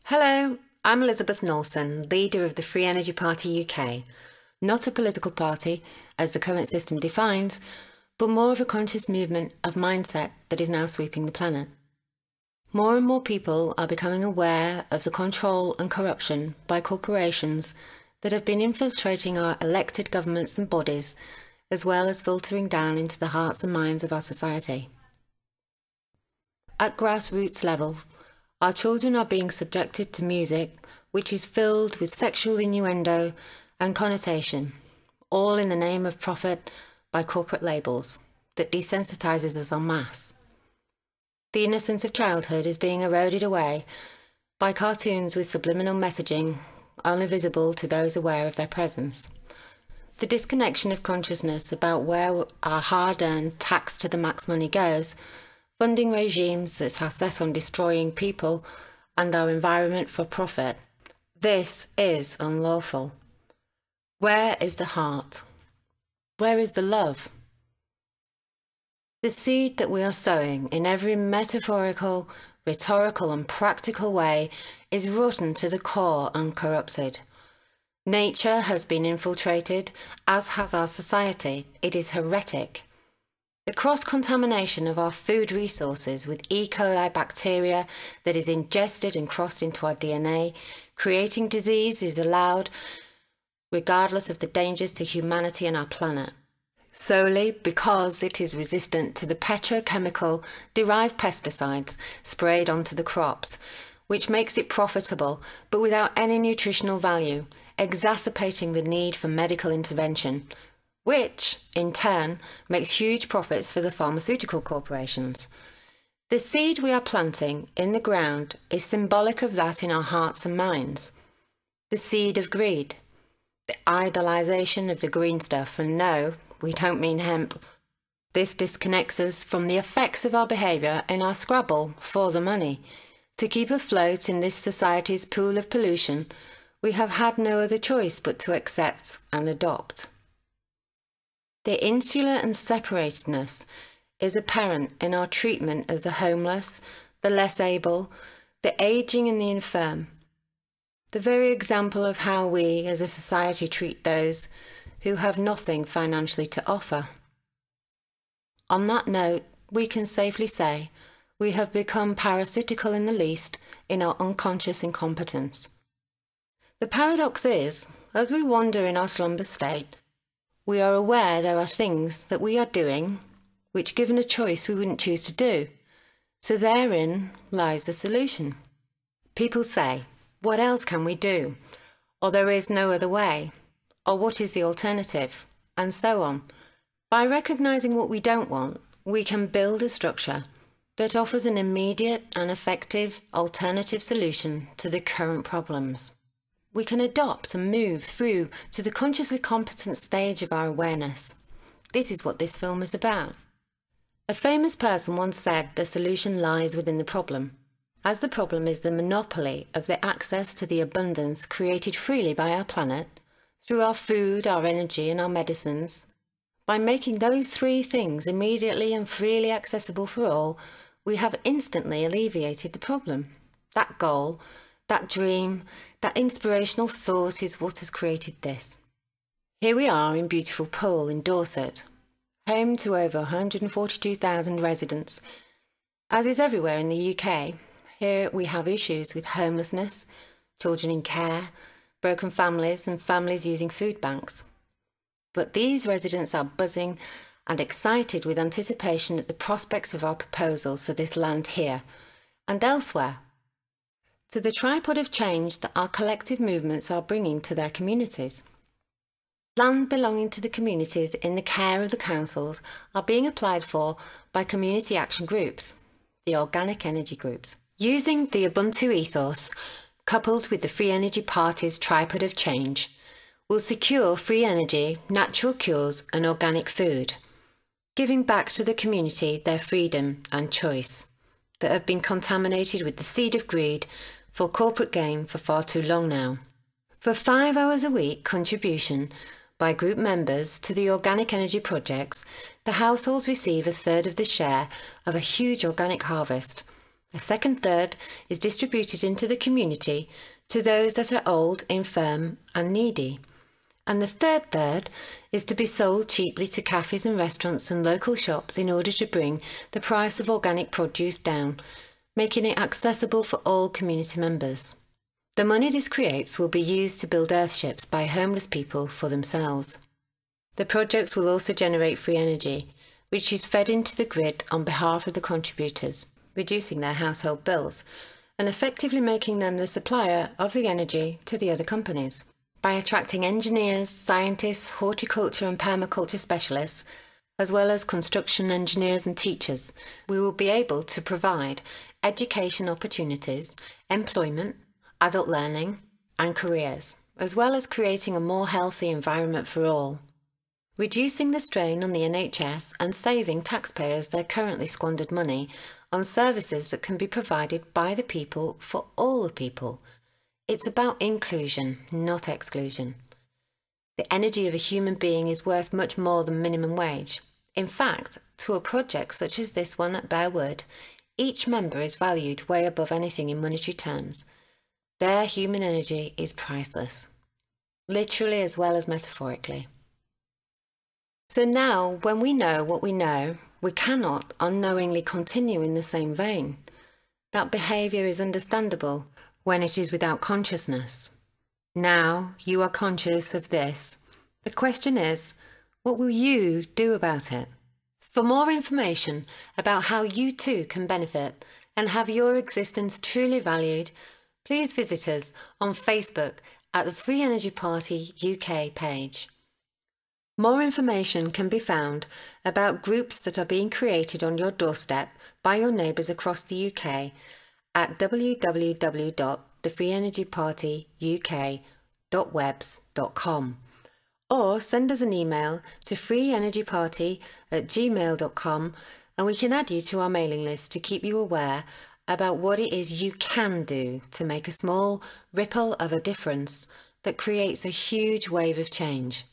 Hello, I'm Elizabeth Knowlson, leader of the Free Energy Party UK. Not a political party, as the current system defines, but more of a conscious movement of mindset that is now sweeping the planet. More and more people are becoming aware of the control and corruption by corporations that have been infiltrating our elected governments and bodies, as well as filtering down into the hearts and minds of our society. At grassroots level, our children are being subjected to music which is filled with sexual innuendo and connotation, all in the name of profit by corporate labels that desensitizes us en masse. The innocence of childhood is being eroded away by cartoons with subliminal messaging only visible to those aware of their presence. The disconnection of consciousness about where our hard-earned tax to the max money goes, funding regimes that are set on destroying people and our environment for profit. This is unlawful. Where is the heart? Where is the love? The seed that we are sowing in every metaphorical, rhetorical and practical way is rotten to the core and corrupted. Nature has been infiltrated, as has our society. It is heretic. The cross-contamination of our food resources with E. coli bacteria that is ingested and crossed into our DNA, creating disease, is allowed regardless of the dangers to humanity and our planet, solely because it is resistant to the petrochemical derived pesticides sprayed onto the crops, which makes it profitable but without any nutritional value, exacerbating the need for medical intervention, which, in turn, makes huge profits for the pharmaceutical corporations. The seed we are planting in the ground is symbolic of that in our hearts and minds. The seed of greed, the idolization of the green stuff, and no, we don't mean hemp. This disconnects us from the effects of our behaviour in our scrabble for the money. To keep afloat in this society's pool of pollution, we have had no other choice but to accept and adopt. The insular and separatedness is apparent in our treatment of the homeless, the less able, the ageing and the infirm. The very example of how we as a society treat those who have nothing financially to offer. On that note, we can safely say we have become parasitical in the least in our unconscious incompetence. The paradox is, as we wander in our slumber state, we are aware there are things that we are doing which, given a choice, we wouldn't choose to do. So therein lies the solution. People say, what else can we do? Or there is no other way? Or what is the alternative? And so on. By recognising what we don't want, we can build a structure that offers an immediate and effective alternative solution to the current problems. We can adopt and move through to the consciously competent stage of our awareness. This is what this film is about. A famous person once said the solution lies within the problem, as the problem is the monopoly of the access to the abundance created freely by our planet, through our food, our energy and our medicines. By making those three things immediately and freely accessible for all, we have instantly alleviated the problem. That goal, that dream, that inspirational thought is what has created this. Here we are in beautiful Poole in Dorset, home to over 142,000 residents. As is everywhere in the UK, here we have issues with homelessness, children in care, broken families and families using food banks. But these residents are buzzing and excited with anticipation at the prospects of our proposals for this land here and elsewhere, to the tripod of change that our collective movements are bringing to their communities. Land belonging to the communities in the care of the councils are being applied for by community action groups, the organic energy groups. Using the Ubuntu ethos, coupled with the Free Energy Party's tripod of change, will secure free energy, natural cures and organic food, giving back to the community their freedom and choice that have been contaminated with the seed of greed for corporate gain for far too long now. For 5 hours a week contribution by group members to the organic energy projects, the households receive a third of the share of a huge organic harvest, A second third is distributed into the community to those that are old, infirm and needy. And the third third is to be sold cheaply to cafes and restaurants and local shops in order to bring the price of organic produce down, making it accessible for all community members. The money this creates will be used to build earthships by homeless people for themselves. The projects will also generate free energy, which is fed into the grid on behalf of the contributors, reducing their household bills and effectively making them the supplier of the energy to the other companies. By attracting engineers, scientists, horticulture and permaculture specialists, as well as construction engineers and teachers, we will be able to provide education opportunities, employment, adult learning and careers, as well as creating a more healthy environment for all, reducing the strain on the NHS and saving taxpayers their currently squandered money on services that can be provided by the people for all the people. It's about inclusion, not exclusion. The energy of a human being is worth much more than minimum wage. In fact, to a project such as this one at Bearwood, each member is valued way above anything in monetary terms. Their human energy is priceless, literally as well as metaphorically. So now, when we know what we know, we cannot unknowingly continue in the same vein. That behaviour is understandable when it is without consciousness. Now you are conscious of this. The question is, what will you do about it? For more information about how you too can benefit and have your existence truly valued, please visit us on Facebook at the Free Energy Party UK page. More information can be found about groups that are being created on your doorstep by your neighbours across the UK at www.thefreeenergypartyuk.webs.com, or send us an email to freeenergyparty@gmail.com and we can add you to our mailing list to keep you aware about what it is you can do to make a small ripple of a difference that creates a huge wave of change.